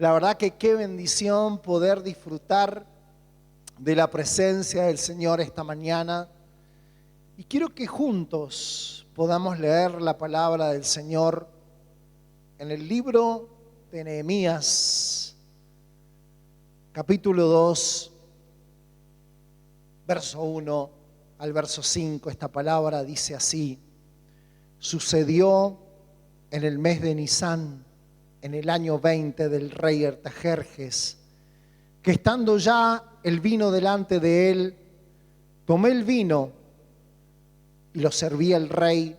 La verdad que qué bendición poder disfrutar de la presencia del Señor esta mañana. Y quiero que juntos podamos leer la palabra del Señor en el libro de Nehemías, capítulo 2, verso 1 al verso 5. Esta palabra dice así: sucedió en el mes de Nisán, en el año 20 del rey Artajerjes, que estando ya el vino delante de él, tomé el vino y lo serví al rey.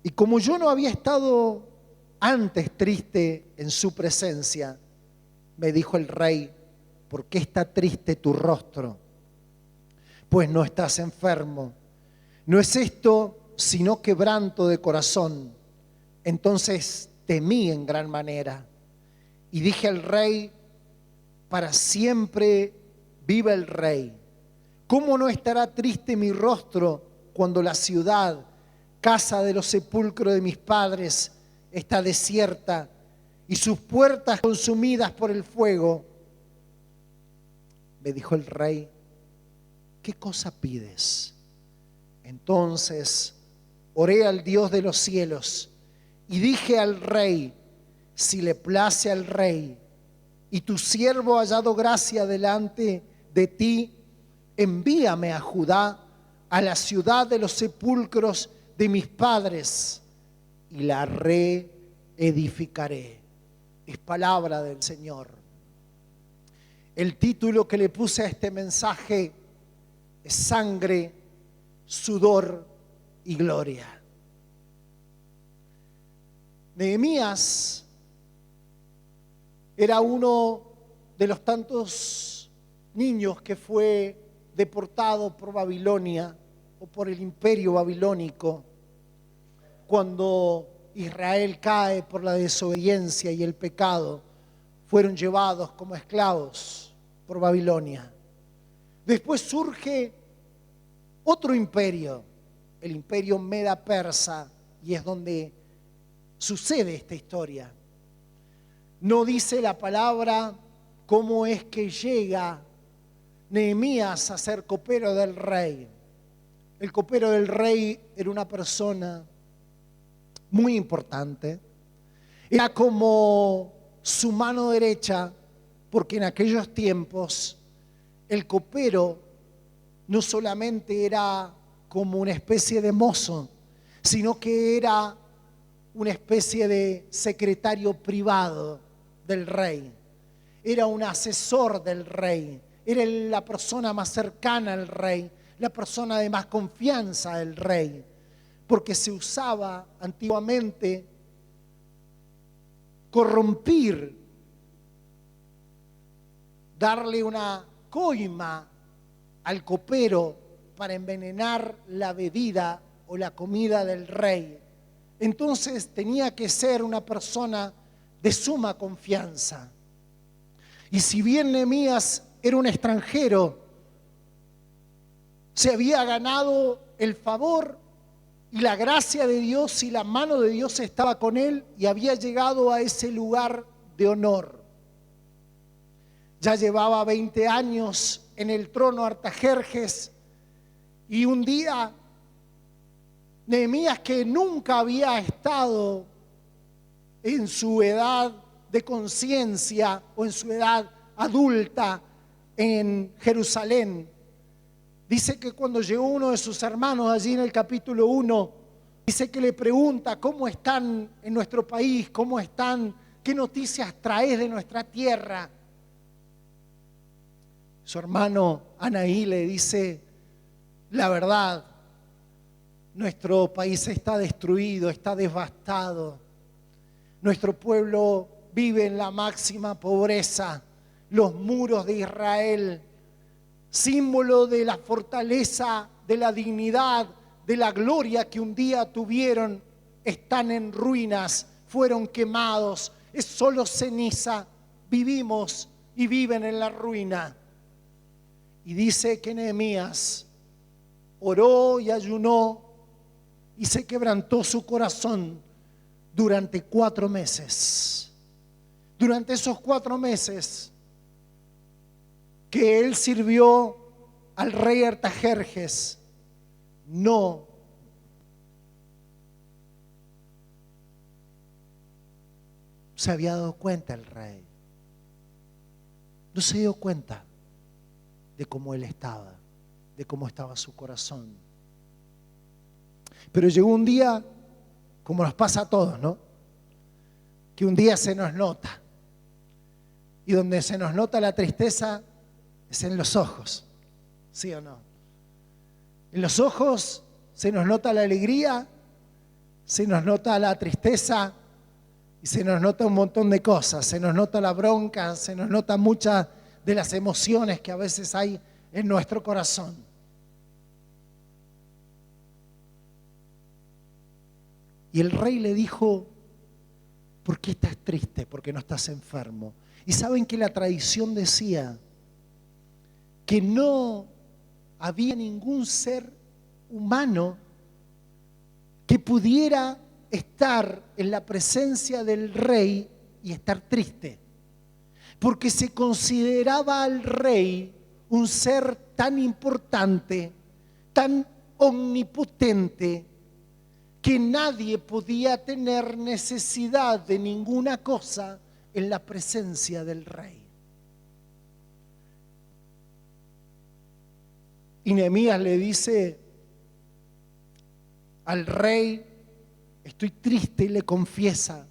Y como yo no había estado antes triste en su presencia, me dijo el rey: ¿por qué está triste tu rostro? Pues no estás enfermo. No es esto sino quebranto de corazón. Entonces temí en gran manera y dije al rey: para siempre viva el rey. ¿Cómo no estará triste mi rostro cuando la ciudad, casa de los sepulcros de mis padres, está desierta y sus puertas consumidas por el fuego? Me dijo el rey: ¿qué cosa pides? Entonces oré al Dios de los cielos y dije al rey: si le place al rey y tu siervo ha hallado gracia delante de ti, envíame a Judá, a la ciudad de los sepulcros de mis padres, y la reedificaré. Es palabra del Señor. El título que le puse a este mensaje es Sangre, Sudor y Gloria. Nehemías era uno de los tantos niños que fue deportado por Babilonia o por el imperio babilónico cuando Israel cae por la desobediencia y el pecado. Fueron llevados como esclavos por Babilonia. Después surge otro imperio, el imperio Meda-Persa, y es donde sucede esta historia. No dice la palabra cómo es que llega Nehemías a ser copero del rey. El copero del rey era una persona muy importante. Era como su mano derecha, porque en aquellos tiempos el copero no solamente era como una especie de mozo, sino que era una especie de secretario privado del rey. Era un asesor del rey. Era la persona más cercana al rey, la persona de más confianza del rey. Porque se usaba antiguamente corrompir, darle una coima al copero para envenenar la bebida o la comida del rey. Entonces tenía que ser una persona de suma confianza. Y si bien Nehemías era un extranjero, se había ganado el favor y la gracia de Dios, y la mano de Dios estaba con él, y había llegado a ese lugar de honor. Ya llevaba 20 años en el trono Artajerjes, y un día Nehemías, que nunca había estado en su edad de conciencia o en su edad adulta en Jerusalén, dice que cuando llegó uno de sus hermanos allí en el capítulo 1, dice que le pregunta: ¿cómo están en nuestro país? ¿Cómo están? ¿Qué noticias traes de nuestra tierra? Su hermano Anaí le dice: la verdad, nuestro país está destruido, está devastado. Nuestro pueblo vive en la máxima pobreza. Los muros de Israel, símbolo de la fortaleza, de la dignidad, de la gloria que un día tuvieron, están en ruinas, fueron quemados, es solo ceniza. Vivimos y viven en la ruina. Y dice que Nehemías oró y ayunó y se quebrantó su corazón durante 4 meses. durante esos 4 meses que él sirvió al rey Artajerjes, no se había dado cuenta el rey. No se dio cuenta de cómo él estaba, de cómo estaba su corazón. Pero llegó un día, como nos pasa a todos, ¿no? Que un día se nos nota. Y donde se nos nota la tristeza es en los ojos, ¿sí o no? En los ojos se nos nota la alegría, se nos nota la tristeza y se nos nota un montón de cosas. Se nos nota la bronca, se nos nota muchas de las emociones que a veces hay en nuestro corazón. Y el rey le dijo: ¿por qué estás triste? ¿Por qué no estás enfermo? Y saben que la tradición decía que no había ningún ser humano que pudiera estar en la presencia del rey y estar triste, porque se consideraba al rey un ser tan importante, tan omnipotente, que nadie podía tener necesidad de ninguna cosa en la presencia del rey. Y Nehemías le dice al rey: estoy triste, y le confiesa,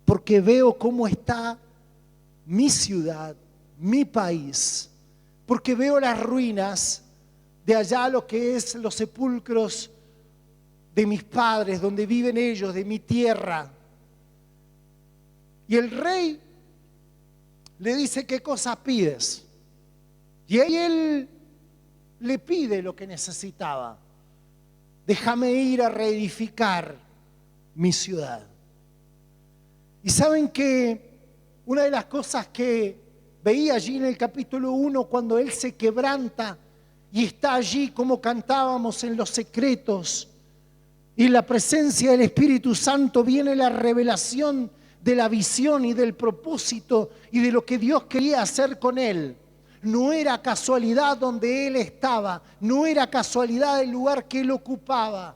porque veo cómo está mi ciudad, mi país, porque veo las ruinas de allá, lo que es los sepulcros de mis padres, donde viven ellos, de mi tierra. Y el rey le dice: ¿qué cosas pides? Y él le pide lo que necesitaba: déjame ir a reedificar mi ciudad. Y saben que una de las cosas que veía allí en el capítulo 1, cuando él se quebranta y está allí, como cantábamos, en los secretos, y en la presencia del Espíritu Santo viene la revelación de la visión y del propósito y de lo que Dios quería hacer con él. No era casualidad donde él estaba, no era casualidad el lugar que él ocupaba.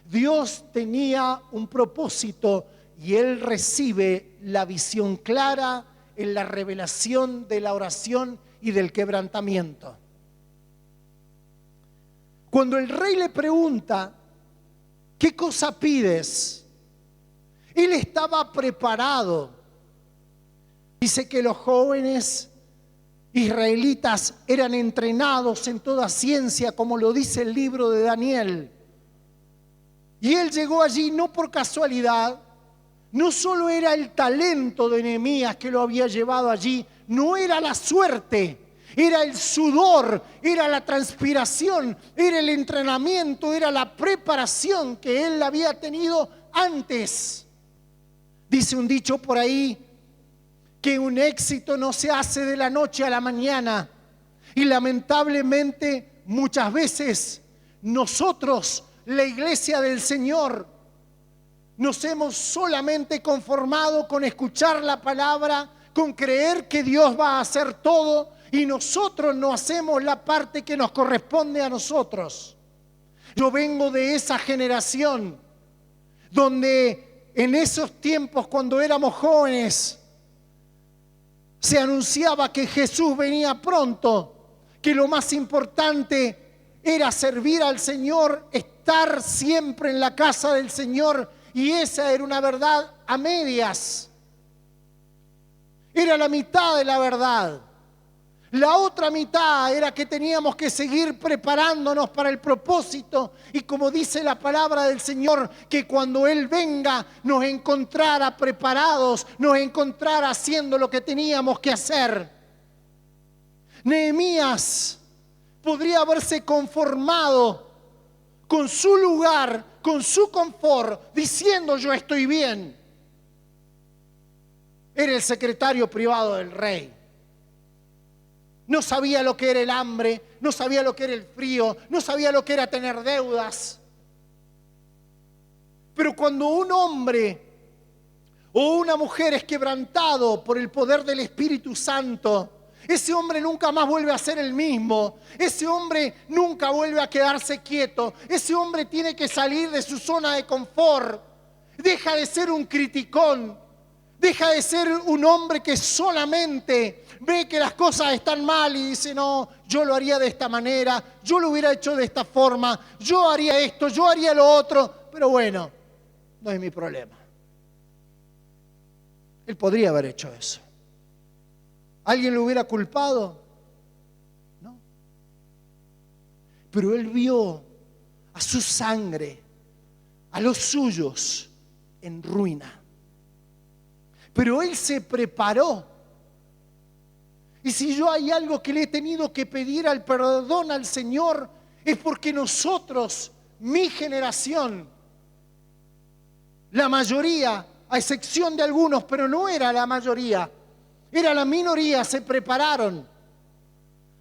Dios tenía un propósito y él recibe la visión clara en la revelación de la oración y del quebrantamiento. Cuando el rey le pregunta: ¿qué cosa pides?, él estaba preparado. Dice que los jóvenes israelitas eran entrenados en toda ciencia, como lo dice el libro de Daniel. Y él llegó allí no por casualidad. No solo era el talento de Nehemías que lo había llevado allí, no era la suerte, era el sudor, era la transpiración, era el entrenamiento, era la preparación que él había tenido antes. Dice un dicho por ahí que un éxito no se hace de la noche a la mañana. Y lamentablemente muchas veces nosotros, la iglesia del Señor, nos hemos solamente conformado con escuchar la palabra, con creer que Dios va a hacer todo, y nosotros no hacemos la parte que nos corresponde a nosotros. Yo vengo de esa generación donde en esos tiempos, cuando éramos jóvenes, se anunciaba que Jesús venía pronto, que lo más importante era servir al Señor, estar siempre en la casa del Señor, y esa era una verdad a medias. Era la mitad de la verdad. La otra mitad era que teníamos que seguir preparándonos para el propósito, y como dice la palabra del Señor, que cuando Él venga nos encontrara preparados, nos encontrara haciendo lo que teníamos que hacer. Nehemías podría haberse conformado con su lugar, con su confort, diciendo: yo estoy bien. Era el secretario privado del rey. No sabía lo que era el hambre, no sabía lo que era el frío, no sabía lo que era tener deudas. Pero cuando un hombre, o una mujer es quebrantado por el poder del Espíritu Santo, ese hombre nunca más vuelve a ser el mismo. Ese hombre nunca vuelve a quedarse quieto. Ese hombre tiene que salir de su zona de confort. Deja de ser un criticón. Deja de ser un hombre que solamente ve que las cosas están mal y dice, no, yo lo haría de esta manera, yo lo hubiera hecho de esta forma, yo haría esto, yo haría lo otro, pero bueno, no es mi problema. Él podría haber hecho eso. ¿Alguien lo hubiera culpado? No. Pero él vio a su sangre, a los suyos, en ruina. Pero él se preparó. Y si yo hay algo que le he tenido que pedir al perdón al Señor, es porque nosotros, mi generación, la mayoría, a excepción de algunos, pero no era la mayoría, era la minoría, se prepararon.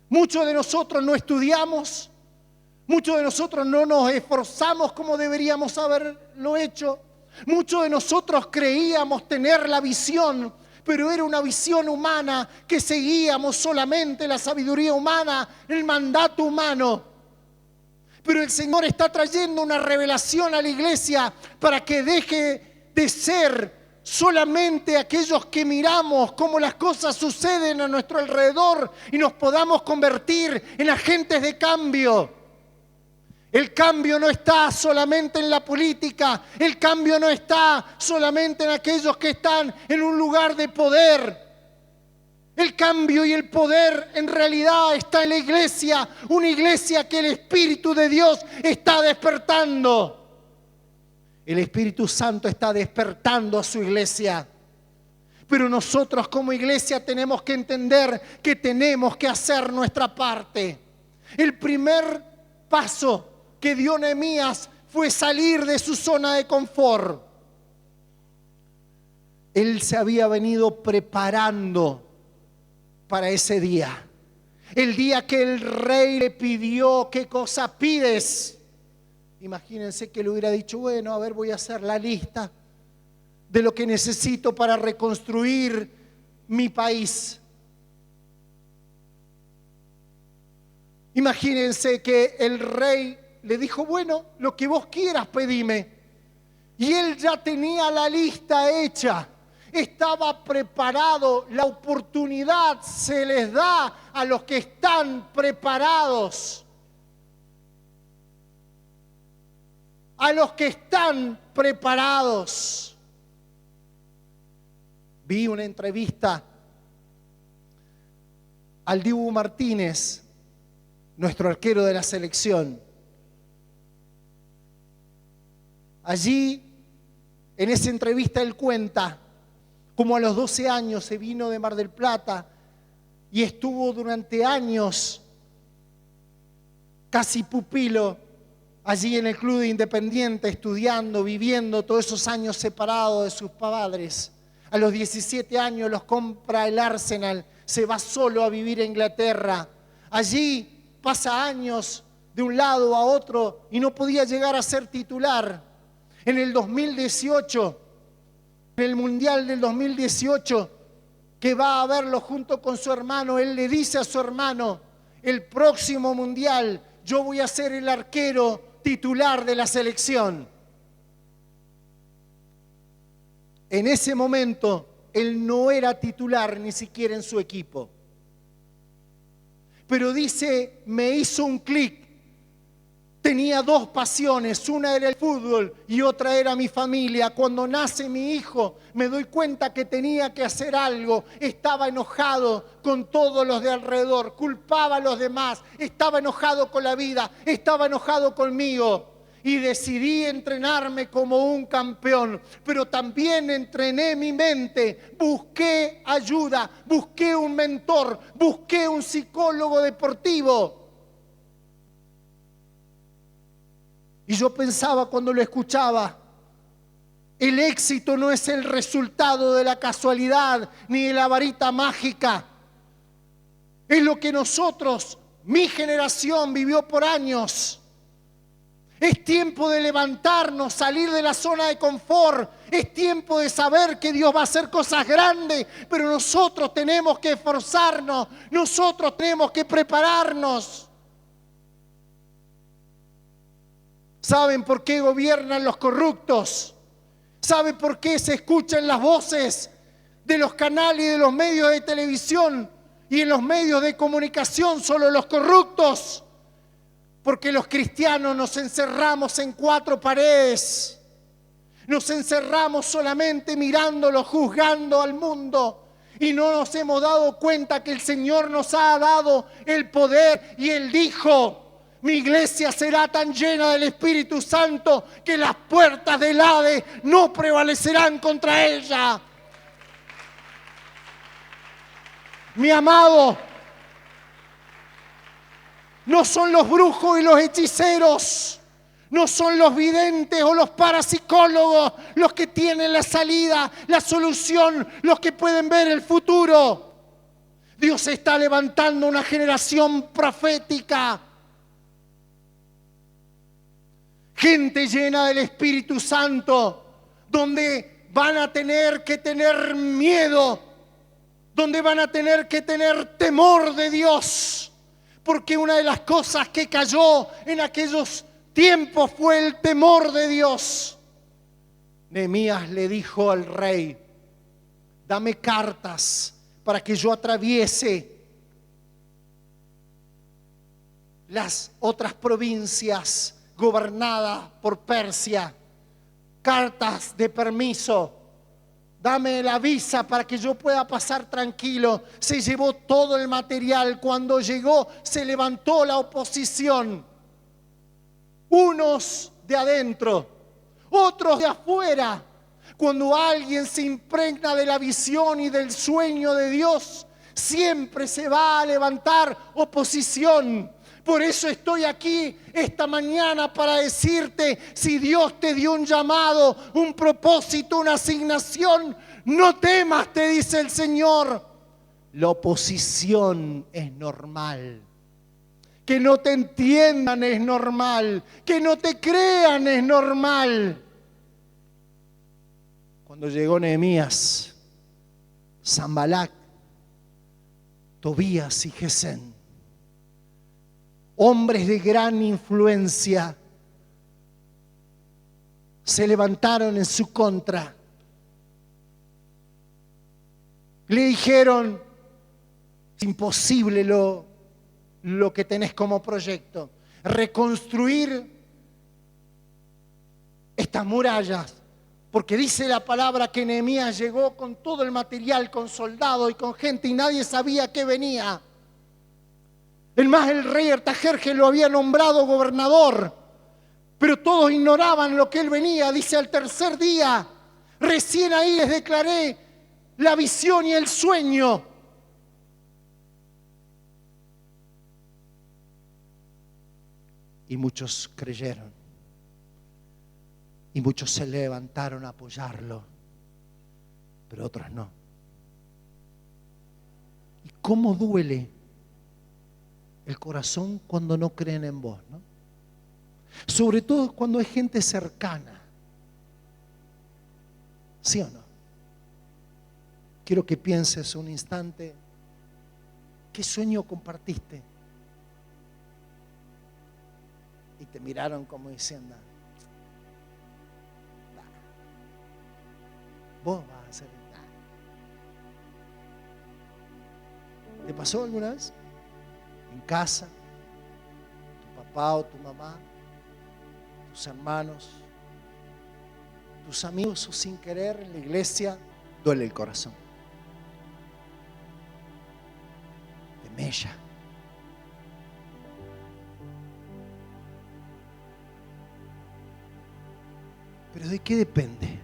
Muchos de nosotros no estudiamos, muchos de nosotros no nos esforzamos como deberíamos haberlo hecho. Muchos de nosotros creíamos tener la visión, pero era una visión humana que seguíamos solamente la sabiduría humana, el mandato humano. Pero el Señor está trayendo una revelación a la iglesia para que deje de ser solamente aquellos que miramos cómo las cosas suceden a nuestro alrededor y nos podamos convertir en agentes de cambio. El cambio no está solamente en la política, el cambio no está solamente en aquellos que están en un lugar de poder. El cambio y el poder en realidad está en la iglesia, una iglesia que el Espíritu de Dios está despertando. El Espíritu Santo está despertando a su iglesia. Pero nosotros como iglesia tenemos que entender que tenemos que hacer nuestra parte. El primer paso que dio Nehemías fue salir de su zona de confort. Él se había venido preparando para ese día. El día que el rey le pidió, ¿qué cosa pides? Imagínense que le hubiera dicho, bueno, a ver, voy a hacer la lista de lo que necesito para reconstruir mi país. Imagínense que el rey le dijo, bueno, lo que vos quieras pedime. Y él ya tenía la lista hecha. Estaba preparado. La oportunidad se les da a los que están preparados. A los que están preparados. Vi una entrevista al Dibu Martínez, nuestro arquero de la selección. Allí, en esa entrevista, él cuenta cómo a los 12 años se vino de Mar del Plata y estuvo durante años casi pupilo allí en el club de Independiente, estudiando, viviendo todos esos años separados de sus padres. A los 17 años los compra el Arsenal, se va solo a vivir a Inglaterra. Allí pasa años de un lado a otro y no podía llegar a ser titular. En el 2018, en el Mundial del 2018, que va a verlo junto con su hermano, él le dice a su hermano, el próximo Mundial yo voy a ser el arquero titular de la selección. En ese momento, él no era titular ni siquiera en su equipo. Pero dice, me hizo un clic. Tenía dos pasiones, una era el fútbol y otra era mi familia. Cuando nace mi hijo, me doy cuenta que tenía que hacer algo. Estaba enojado con todos los de alrededor, culpaba a los demás, estaba enojado con la vida, estaba enojado conmigo. Y decidí entrenarme como un campeón, pero también entrené mi mente, busqué ayuda, busqué un mentor, busqué un psicólogo deportivo. Y yo pensaba cuando lo escuchaba, el éxito no es el resultado de la casualidad ni de la varita mágica. Es lo que nosotros, mi generación, vivió por años. Es tiempo de levantarnos, salir de la zona de confort. Es tiempo de saber que Dios va a hacer cosas grandes, pero nosotros tenemos que esforzarnos, nosotros tenemos que prepararnos. ¿Saben por qué gobiernan los corruptos? ¿Saben por qué se escuchan las voces de los canales y de los medios de televisión y en los medios de comunicación solo los corruptos? Porque los cristianos nos encerramos en 4 paredes. Nos encerramos solamente mirándolo, juzgando al mundo. Y no nos hemos dado cuenta que el Señor nos ha dado el poder y Él dijo: mi iglesia será tan llena del Espíritu Santo que las puertas del Hades no prevalecerán contra ella. Mi amado, no son los brujos y los hechiceros, no son los videntes o los parapsicólogos los que tienen la salida, la solución, los que pueden ver el futuro. Dios está levantando una generación profética. Gente llena del Espíritu Santo, donde van a tener que tener miedo, donde van a tener que tener temor de Dios. Porque una de las cosas que cayó en aquellos tiempos fue el temor de Dios. Nehemías le dijo al rey: dame cartas para que yo atraviese las otras provincias gobernadas por Persia. Cartas de permiso. Dame la visa para que yo pueda pasar tranquilo. Se llevó todo el material. Cuando llegó, se levantó la oposición. Unos de adentro, otros de afuera. Cuando alguien se impregna de la visión y del sueño de Dios, siempre se va a levantar oposición. Por eso estoy aquí esta mañana para decirte: si Dios te dio un llamado, un propósito, una asignación, no temas, te dice el Señor. La oposición es normal. Que no te entiendan es normal. Que no te crean es normal. Cuando llegó Nehemías, Sanbalat, Tobías y Gesén, hombres de gran influencia, se levantaron en su contra. Le dijeron: es imposible lo que tenés como proyecto. Reconstruir estas murallas. Porque dice la palabra que Nehemías llegó con todo el material, con soldados y con gente, y nadie sabía que venía. El rey Artajerjes lo había nombrado gobernador, pero todos ignoraban lo que él venía. Dice: al tercer día, recién ahí les declaré la visión y el sueño. Y muchos creyeron. Y muchos se levantaron a apoyarlo, pero otros no. ¿Y cómo duele el corazón cuando no creen en vos, ¿no? Sobre todo cuando es gente cercana. ¿Sí o no? Quiero que pienses un instante: ¿qué sueño compartiste? Y te miraron como diciendo: vos vas a hacer nada. ¿Te pasó alguna vez? En casa, tu papá o tu mamá, tus hermanos, tus amigos, o sin querer en la iglesia, duele el corazón. Te mella. ¿Pero de qué depende?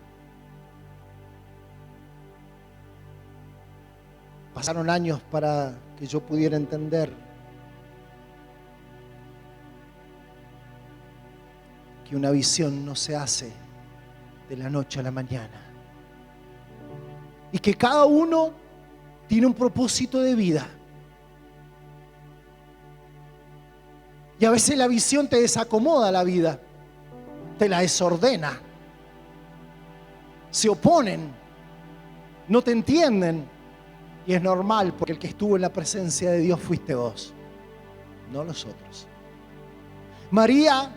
Pasaron años para que yo pudiera entender que una visión no se hace de la noche a la mañana. Y que cada uno tiene un propósito de vida. Y a veces la visión te desacomoda la vida, te la desordena. se oponen, no te entienden. Y es normal, porque el que estuvo en la presencia de Dios fuiste vos, no los otros. María,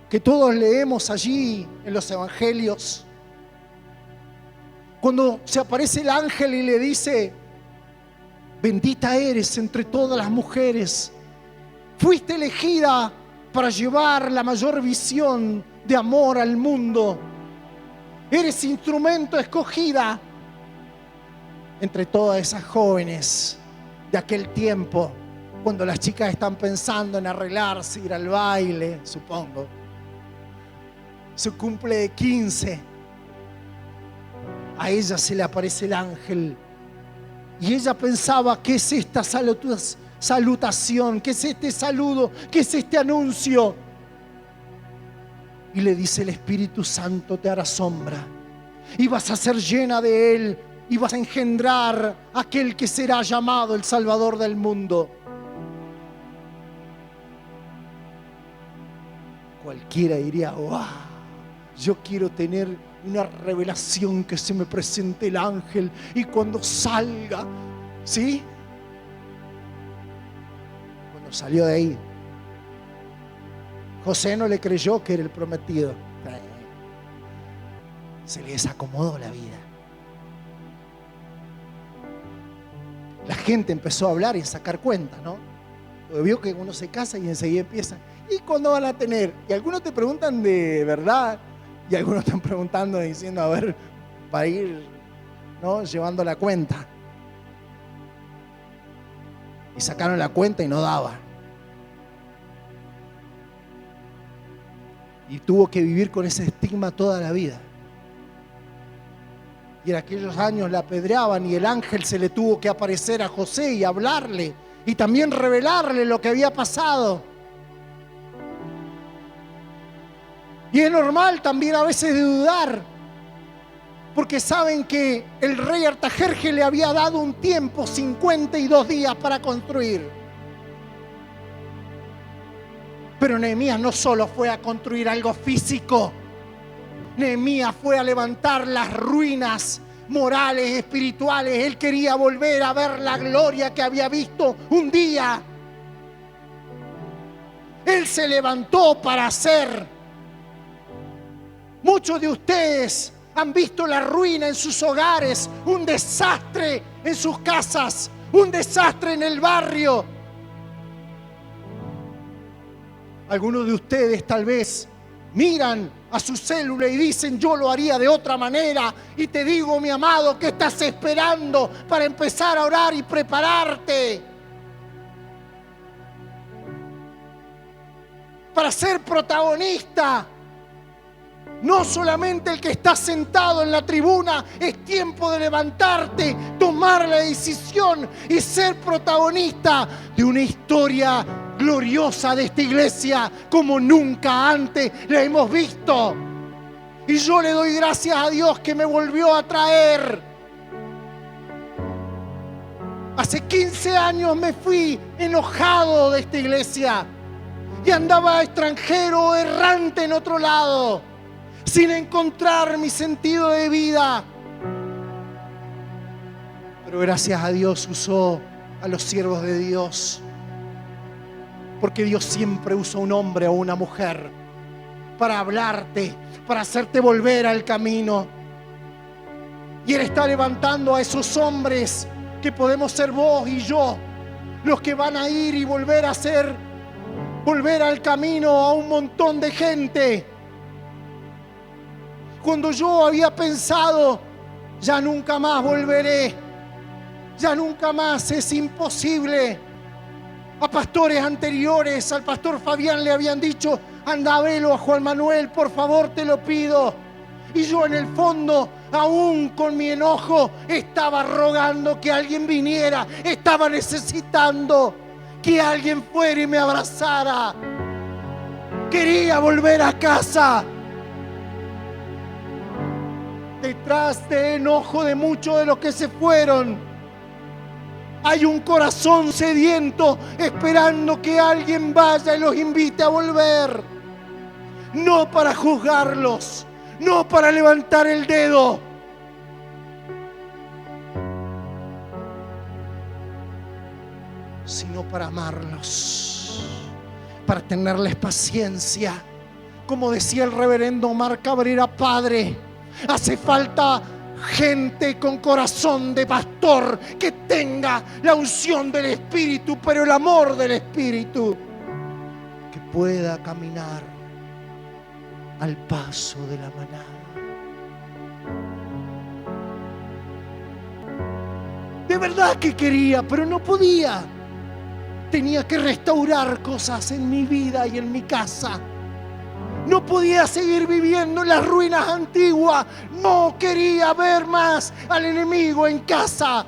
que todos leemos allí en los evangelios, cuando se aparece el ángel y le dice: bendita eres entre todas las mujeres, fuiste elegida para llevar la mayor visión de amor al mundo, eres instrumento escogida entre todas esas jóvenes de aquel tiempo, cuando las chicas están pensando en arreglarse, ir al baile, supongo, su cumple de 15, a ella se le aparece el ángel y ella pensaba: ¿qué es esta salutación? ¿Qué es este saludo? ¿Qué es este anuncio? Y le dice: el Espíritu Santo te hará sombra y vas a ser llena de Él y vas a engendrar a aquel que será llamado el Salvador del mundo. Cualquiera diría: ¡wow! Yo quiero tener una revelación, que se me presente el ángel y cuando salga, ¿sí? Cuando salió de ahí, José no le creyó que era el prometido. Se le desacomodó la vida. La gente empezó a hablar y a sacar cuentas, ¿no? Porque vio que uno se casa y enseguida empieza: ¿y cuándo van a tener? Y algunos te preguntan de verdad, y algunos están preguntando diciendo: a ver, para ir, ¿no?, llevando la cuenta. Y sacaron la cuenta y no daba. Y tuvo que vivir con ese estigma toda la vida. Y en aquellos años la apedreaban y el ángel se le tuvo que aparecer a José y hablarle y también revelarle lo que había pasado. Y es normal también a veces de dudar, porque saben que el rey Artajerjes le había dado un tiempo, 52 días para construir. Pero Nehemías no solo fue a construir algo físico, Nehemías fue a levantar las ruinas morales, espirituales. Él quería volver a ver la gloria que había visto un día. Él se levantó para hacer. Muchos de ustedes han visto la ruina en sus hogares, un desastre en sus casas, un desastre en el barrio. Algunos de ustedes tal vez miran a su célula y dicen: yo lo haría de otra manera. Y te digo, mi amado, ¿qué estás esperando para empezar a orar y prepararte? Para ser protagonista. No solamente el que está sentado en la tribuna, es tiempo de levantarte, tomar la decisión y ser protagonista de una historia gloriosa de esta iglesia como nunca antes la hemos visto. Y yo le doy gracias a Dios que me volvió a traer. Hace 15 años me fui enojado de esta iglesia y andaba extranjero, errante en otro lado, sin encontrar mi sentido de vida. Pero gracias a Dios usó a los siervos de Dios, porque Dios siempre usa un hombre o una mujer para hablarte, para hacerte volver al camino. Y Él está levantando a esos hombres que podemos ser vos y yo, los que van a ir y volver a hacer, volver al camino a un montón de gente. Cuando yo había pensado: ya nunca más volveré, ya nunca más, es imposible. A pastores anteriores, al pastor Fabián le habían dicho: anda, velo a Juan Manuel, por favor, te lo pido. Y yo en el fondo, aún con mi enojo, estaba rogando que alguien viniera, estaba necesitando que alguien fuera y me abrazara. Quería volver a casa. Detrás de enojo de muchos de los que se fueron, hay un corazón sediento esperando que alguien vaya y los invite a volver. No para juzgarlos, no para levantar el dedo, sino para amarlos, para tenerles paciencia. Como decía el reverendo Omar Cabrera, Padre, hace falta gente con corazón de pastor que tenga la unción del Espíritu, pero el amor del Espíritu, que pueda caminar al paso de la manada. De verdad que quería, pero no podía. Tenía que restaurar cosas en mi vida y en mi casa. No podía seguir viviendo en las ruinas antiguas. No quería ver más al enemigo en casa.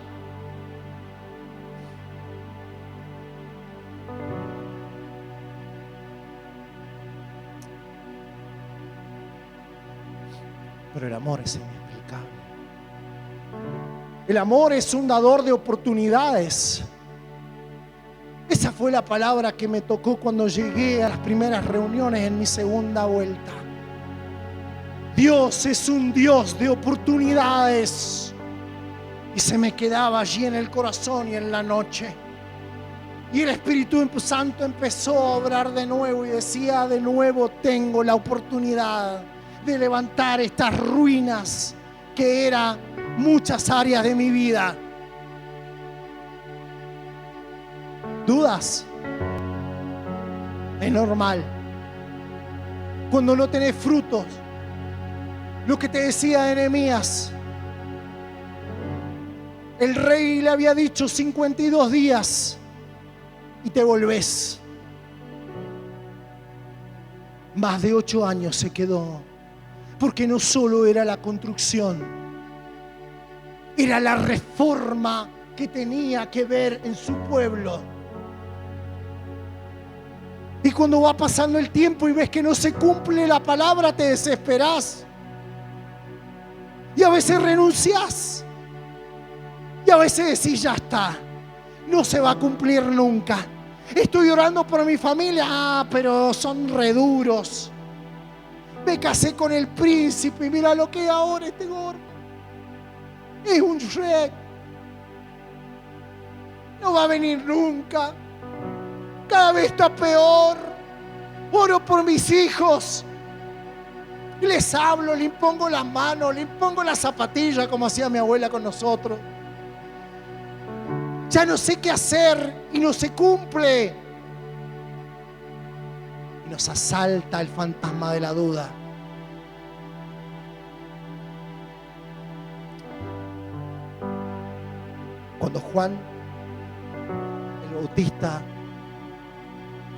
Pero el amor es inexplicable. El amor es un dador de oportunidades. Esa fue la palabra que me tocó cuando llegué a las primeras reuniones en mi segunda vuelta. Dios es un Dios de oportunidades. Y se me quedaba allí en el corazón y en la noche. Y el Espíritu Santo empezó a obrar de nuevo y decía: de nuevo tengo la oportunidad de levantar estas ruinas que eran muchas áreas de mi vida. ¿Dudas? Es normal. Cuando no tenés frutos, lo que te decía Nehemías, el rey le había dicho 52 días y te volvés. Más de 8 años se quedó, porque no solo era la construcción, era la reforma que tenía que ver en su pueblo. Y cuando va pasando el tiempo y ves que no se cumple la palabra, te desesperás. Y a veces renunciás. Y a veces decís: ya está, no se va a cumplir nunca. Estoy orando por mi familia, pero son reduros. Me casé con el príncipe y mira lo que ahora este gordo. Es un Shrek. No va a venir nunca. Cada vez está peor. Oro por mis hijos. Les hablo, le impongo las manos, le impongo la zapatilla como hacía mi abuela con nosotros. Ya no sé qué hacer y no se cumple. Y nos asalta el fantasma de la duda. Cuando Juan el Bautista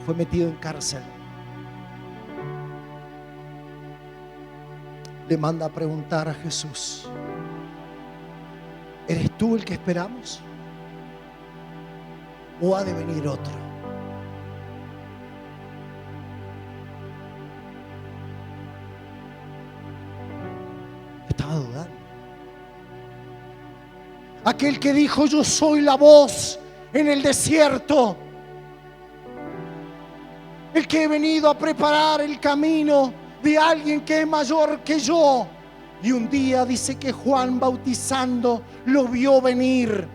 fue metido en cárcel, le manda a preguntar a Jesús: ¿eres tú el que esperamos? ¿O ha de venir otro? Estaba dudando. Aquel que dijo: yo soy la voz en el desierto, el que he venido a preparar el camino de alguien que es mayor que yo. Y un día dice que Juan, bautizando, lo vio venir.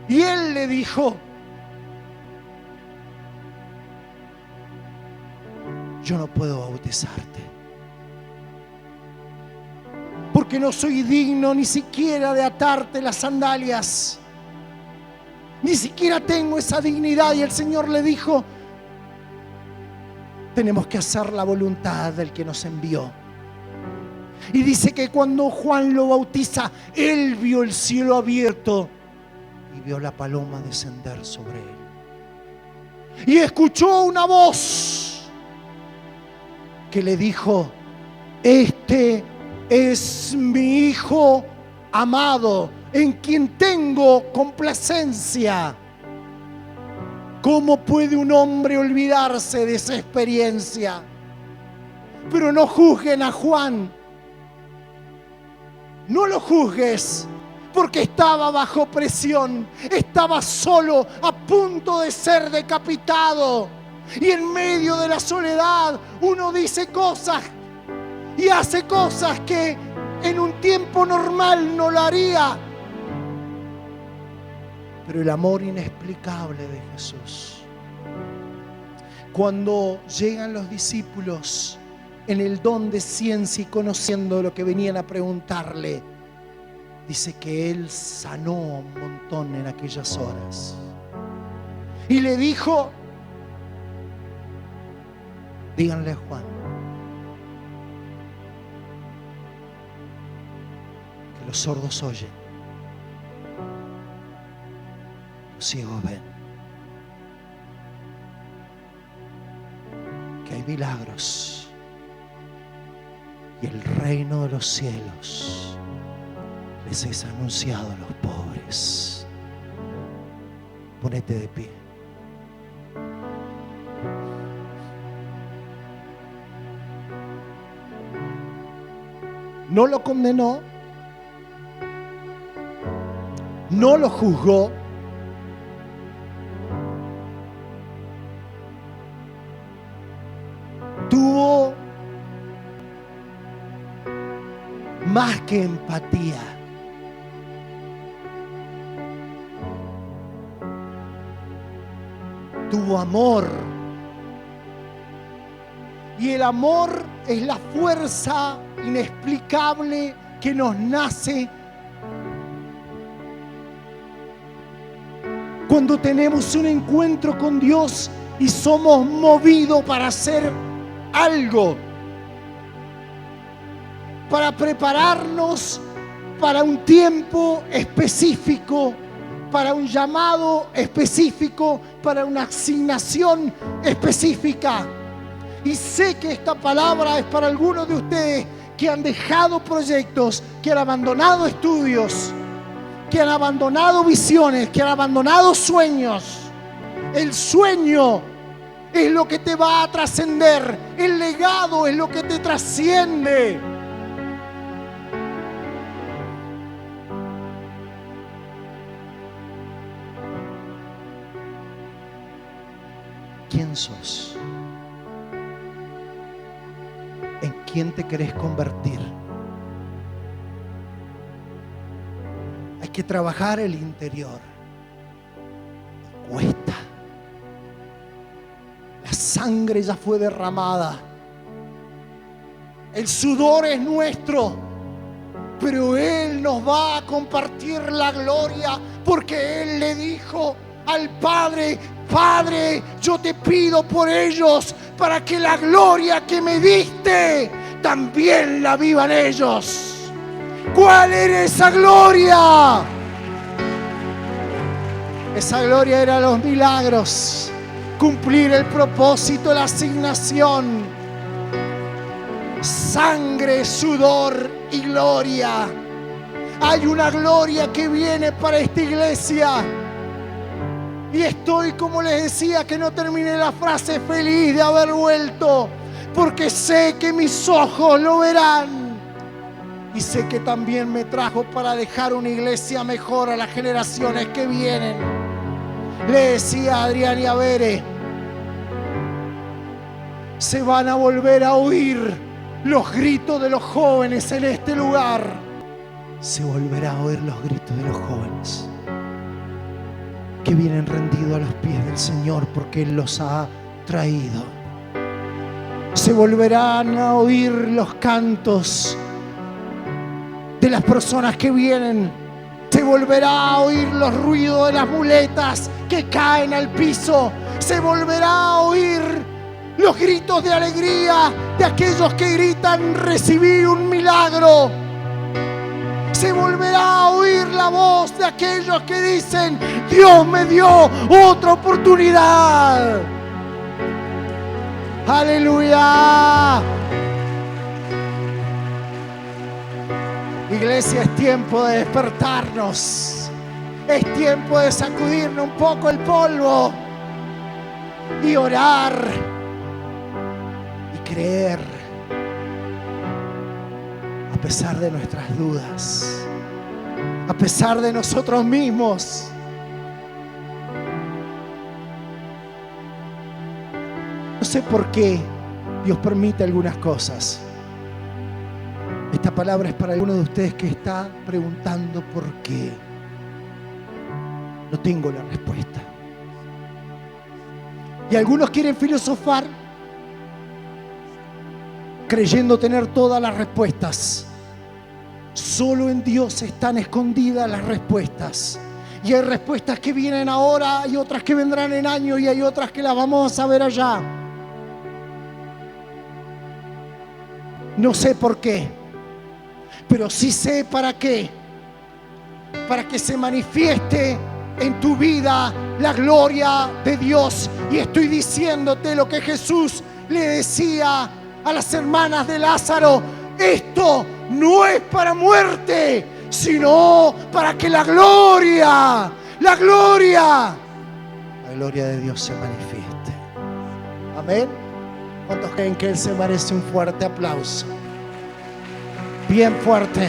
Y él le dijo: yo no puedo bautizarte, porque no soy digno ni siquiera de atarte las sandalias. Ni siquiera tengo esa dignidad. Y el Señor le dijo: tenemos que hacer la voluntad del que nos envió. Y dice que cuando Juan lo bautiza, él vio el cielo abierto y vio la paloma descender sobre él. Y escuchó una voz que le dijo: este es mi Hijo amado, en quien tengo complacencia. ¿Cómo puede un hombre olvidarse de esa experiencia? Pero no juzguen a Juan. No lo juzgues, porque estaba bajo presión, estaba solo, a punto de ser decapitado. Y en medio de la soledad uno dice cosas y hace cosas que en un tiempo normal no lo haría. Pero el amor inexplicable de Jesús, cuando llegan los discípulos en el don de ciencia y conociendo lo que venían a preguntarle, dice que Él sanó un montón en aquellas horas. Y le dijo: díganle a Juan que los sordos oyen, los ciegos ven, que hay milagros y el reino de los cielos les es anunciado a los pobres. Ponete de pie. No lo condenó, no lo juzgó, tuvo más que empatía. Tuvo amor. Y el amor es la fuerza inexplicable que nos nace cuando tenemos un encuentro con Dios y somos movidos para hacer algo, para prepararnos para un tiempo específico, para un llamado específico, para una asignación específica. Y sé que esta palabra es para algunos de ustedes que han dejado proyectos, que han abandonado estudios, que han abandonado visiones, que han abandonado sueños. El sueño es lo que te va a trascender. El legado es lo que te trasciende. ¿Quién sos? ¿En quién te querés convertir? Hay que trabajar el interior. Cuesta. La sangre ya fue derramada. El sudor es nuestro. Pero Él nos va a compartir la gloria, porque Él le dijo al Padre: Padre, yo te pido por ellos, para que la gloria que me diste también la vivan ellos. ¿Cuál era esa gloria? Esa gloria era los milagros, cumplir el propósito, la asignación. Sangre, sudor y gloria. Hay una gloria que viene para esta iglesia. Y estoy, como les decía, que no terminé la frase, feliz de haber vuelto, porque sé que mis ojos lo verán. Y sé que también me trajo para dejar una iglesia mejor a las generaciones que vienen. Le decía a Adrián y a Bere: se van a volver a oír los gritos de los jóvenes en este lugar. Se volverá a oír los gritos de los jóvenes que vienen rendidos a los pies del Señor, porque Él los ha traído. Se volverán a oír los cantos de las personas que vienen. Se volverá a oír los ruidos de las muletas que caen al piso. Se volverá a oír los gritos de alegría de aquellos que gritan: recibí un milagro. Se volverá a oír la voz de aquellos que dicen: Dios me dio otra oportunidad. Aleluya. Iglesia, es tiempo de despertarnos. Es tiempo de sacudirnos un poco el polvo y orar y creer a pesar de nuestras dudas, a pesar de nosotros mismos. No sé por qué Dios permite algunas cosas. Esta palabra es para alguno de ustedes que está preguntando por qué. No tengo la respuesta. Y algunos quieren filosofar creyendo tener todas las respuestas. Solo en Dios están escondidas las respuestas. Y hay respuestas que vienen ahora, hay otras que vendrán en años y hay otras que las vamos a saber allá. No sé por qué, pero sí sé para qué. Para que se manifieste en tu vida la gloria de Dios. Y estoy diciéndote lo que Jesús le decía a las hermanas de Lázaro: esto no es para muerte, sino para que la gloria de Dios se manifieste. Amén. ¿Cuántos creen que Él se merece un fuerte aplauso? Bien fuerte.